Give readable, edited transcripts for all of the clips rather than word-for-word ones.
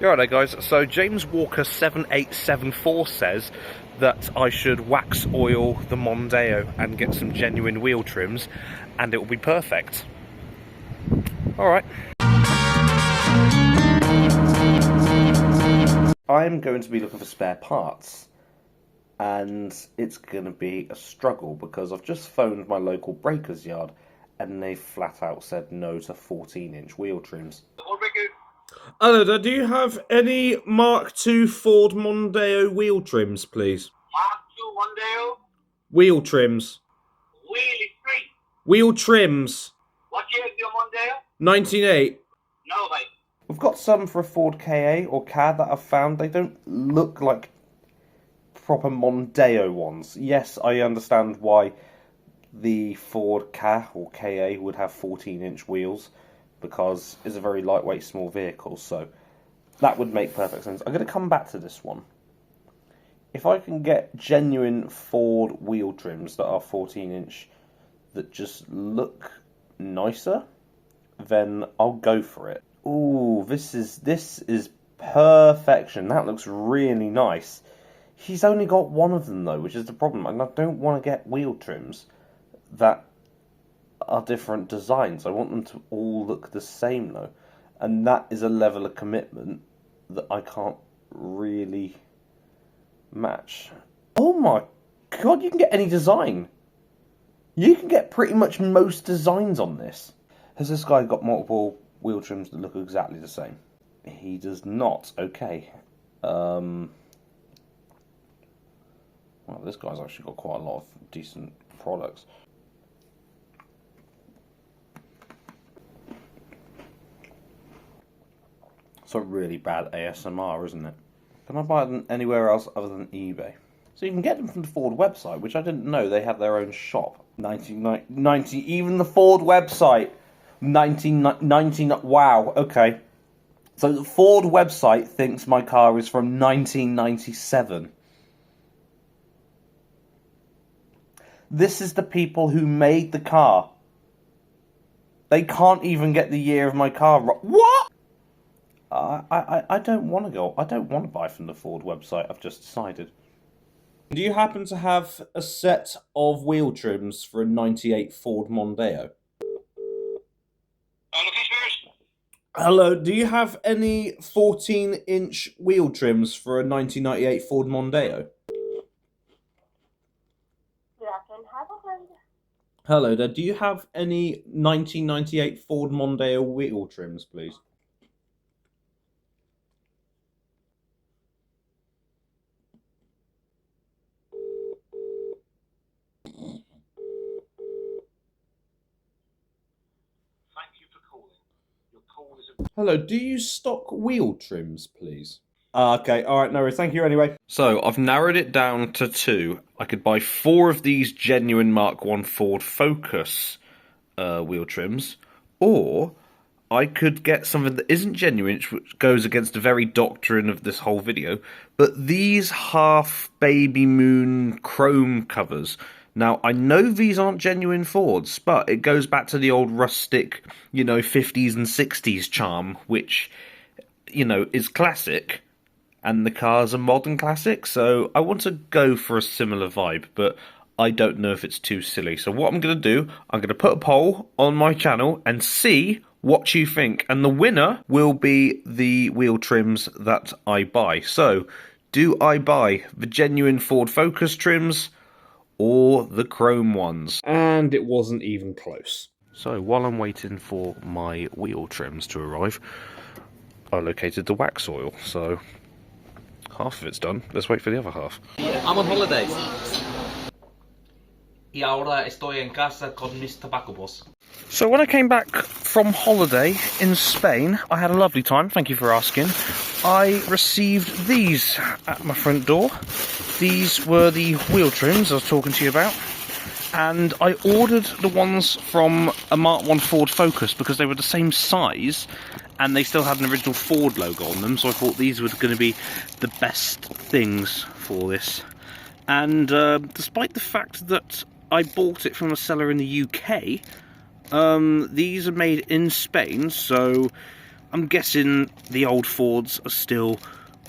You're right there, guys. So James Walker 7874 says that I should wax oil the Mondeo and get some genuine wheel trims, and it will be perfect. Alright. I'm going to be looking for spare parts, and it's going to be a struggle because I've just phoned my local breakers yard and they flat out said no to 14-inch wheel trims. Hello there, do you have any Mark II Ford Mondeo wheel trims, please? Mark II Mondeo? Wheel trims. Wheelie free. Wheel trims. What year is your Mondeo? 1998. No, mate. We've got some for a Ford KA or CAD that I've found. They don't look like proper Mondeo ones. Yes, I understand why the Ford Ka or KA would have 14-inch wheels, because it's a very lightweight, small vehicle, so that would make perfect sense. I'm going to come back to this one. If I can get genuine Ford wheel trims that are 14-inch that just look nicer, then I'll go for it. Ooh, this is perfection. That looks really nice. He's only got one of them though, which is the problem. And I don't want to get wheel trims that are different designs. I want them to all look the same though, and that is a level of commitment that I can't really match. Oh my god, you can get any design. You can get pretty much most designs on this. Has this guy got multiple wheel trims that look exactly the same? He does not. Okay. Well, this guy's actually got quite a lot of decent products. It's a really bad ASMR, isn't it? Can I buy them anywhere else other than eBay? So you can get them from the Ford website, which I didn't know they have their own shop. 1990, even the Ford website. 1990, wow, okay. So the Ford website thinks my car is from 1997. This is the people who made the car. They can't even get the year of my car right. What? I don't want to go. I don't want to buy from the Ford website. I've just decided. Do you happen to have a set of wheel trims for a 98 Ford Mondeo? Hello, do you have any 14-inch wheel trims for a 1998 Ford Mondeo? Hello there, do you have any 1998 Ford Mondeo wheel trims, please? Hello, do you stock wheel trims, please? Okay, alright, no worries, thank you anyway. So, I've narrowed it down to 2. I could buy 4 of these genuine Mark I Ford Focus wheel trims, or I could get something that isn't genuine, which goes against the very doctrine of this whole video, but these half Baby Moon chrome covers. Now, I know these aren't genuine Fords, but it goes back to the old rustic, 50s and 60s charm, which, is classic, and the car's a modern classic, so I want to go for a similar vibe, but I don't know if it's too silly. So what I'm going to do, I'm going to put a poll on my channel and see what you think, and the winner will be the wheel trims that I buy. So, do I buy the genuine Ford Focus trims or the chrome ones? And it wasn't even close. So while I'm waiting for my wheel trims to arrive, I located the Waxoyl, so half of it's done. Let's wait for the other half. I'm on holidays. Y ahora estoy en casa con mis tabacos. So when I came back from holiday in Spain, I had a lovely time, thank you for asking. I received these at my front door. These were the wheel trims I was talking to you about. And I ordered the ones from a Mark I Ford Focus because they were the same size and they still had an original Ford logo on them, so I thought these were going to be the best things for this. And despite the fact that I bought it from a seller in the UK, these are made in Spain, so I'm guessing the old Fords are still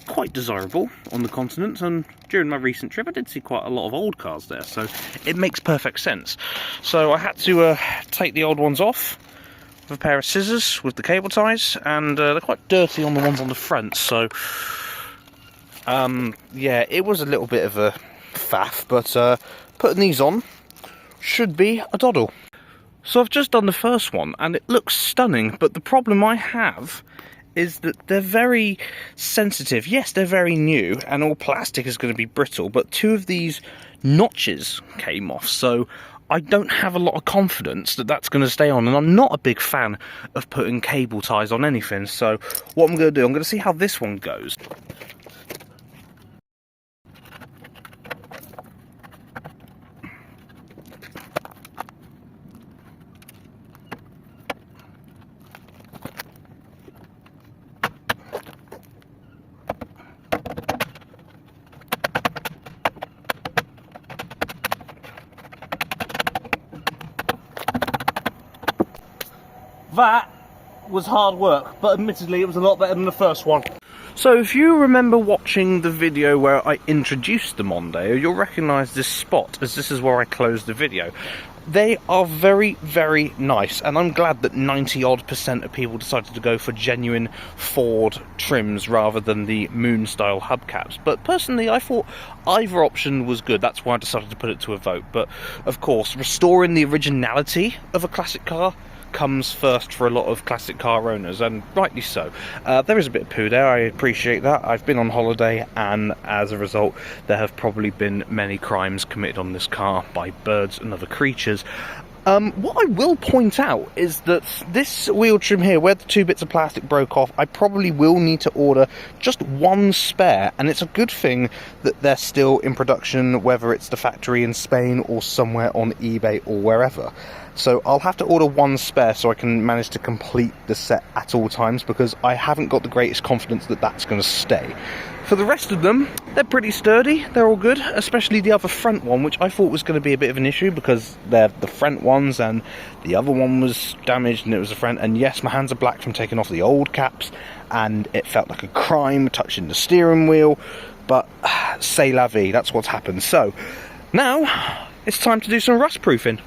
quite desirable on the continent, and during my recent trip I did see quite a lot of old cars there, so it makes perfect sense. So I had to take the old ones off with a pair of scissors with the cable ties, and they're quite dirty on the ones on the front, so yeah, it was a little bit of a faff, but putting these on should be a doddle. So I've just done the first one and it looks stunning, but the problem I have is that they're very sensitive. Yes, they're very new and all plastic is going to be brittle, but two of these notches came off, so I don't have a lot of confidence that that's going to stay on, and I'm not a big fan of putting cable ties on anything. So what I'm going to do, I'm going to see how this one goes. That was hard work, but admittedly it was a lot better than the first one. So if you remember watching the video where I introduced the Mondeo, you'll recognise this spot, as this is where I closed the video. They are very, very nice, and I'm glad that 90-odd% of people decided to go for genuine Ford trims rather than the Moon-style hubcaps. But personally, I thought either option was good. That's why I decided to put it to a vote. But, of course, restoring the originality of a classic car comes first for a lot of classic car owners, and rightly so. There is a bit of poo there, I appreciate that. I've been on holiday, and as a result there have probably been many crimes committed on this car by birds and other creatures. What I will point out is that this wheel trim here, where the two bits of plastic broke off, I probably will need to order just one spare, and it's a good thing that they're still in production, whether it's the factory in Spain or somewhere on eBay or wherever. So I'll have to order one spare so I can manage to complete the set at all times, because I haven't got the greatest confidence that that's going to stay. For the rest of them, they're pretty sturdy, they're all good, especially the other front one, which I thought was going to be a bit of an issue because they're the front ones and the other one was damaged and it was the front. And yes, my hands are black from taking off the old caps and it felt like a crime touching the steering wheel, but c'est la vie, that's what's happened. So now it's time to do some rust proofing.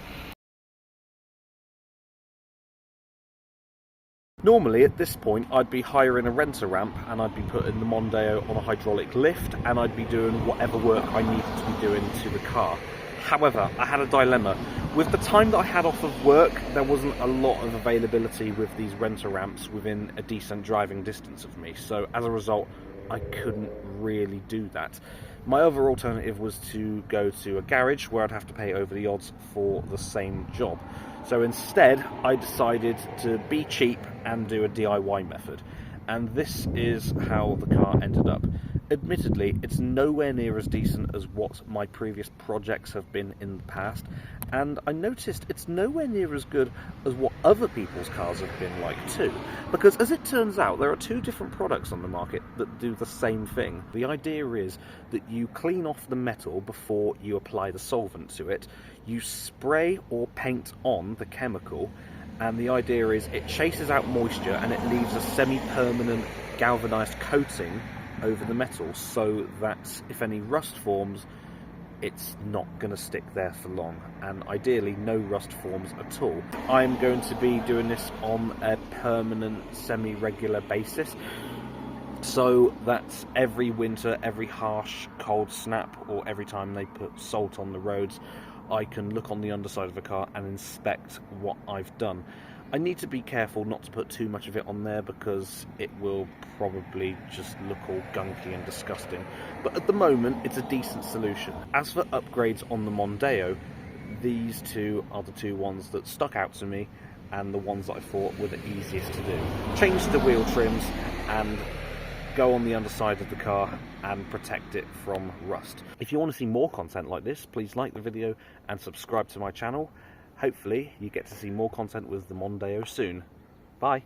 Normally at this point I'd be hiring a renter ramp and I'd be putting the Mondeo on a hydraulic lift and I'd be doing whatever work I needed to be doing to the car. However, I had a dilemma. With the time that I had off of work, there wasn't a lot of availability with these renter ramps within a decent driving distance of me, so as a result I couldn't really do that. My other alternative was to go to a garage where I'd have to pay over the odds for the same job. So instead, I decided to be cheap and do a DIY method. And this is how the car ended up. Admittedly, it's nowhere near as decent as what my previous projects have been in the past. And I noticed it's nowhere near as good as what other people's cars have been like too. Because as it turns out, there are two different products on the market that do the same thing. The idea is that you clean off the metal before you apply the solvent to it. You spray or paint on the chemical, and the idea is it chases out moisture and it leaves a semi-permanent galvanized coating over the metal so that if any rust forms, it's not going to stick there for long, and ideally no rust forms at all. I'm going to be doing this on a permanent semi-regular basis, so that every winter, every harsh cold snap, or every time they put salt on the roads, I can look on the underside of a car and inspect what I've done. I need to be careful not to put too much of it on there because it will probably just look all gunky and disgusting. But at the moment, it's a decent solution. As for upgrades on the Mondeo, these two are the two ones that stuck out to me and the ones that I thought were the easiest to do. Change the wheel trims and go on the underside of the car and protect it from rust. If you want to see more content like this, please like the video and subscribe to my channel. Hopefully you get to see more content with the Mondeo soon. Bye!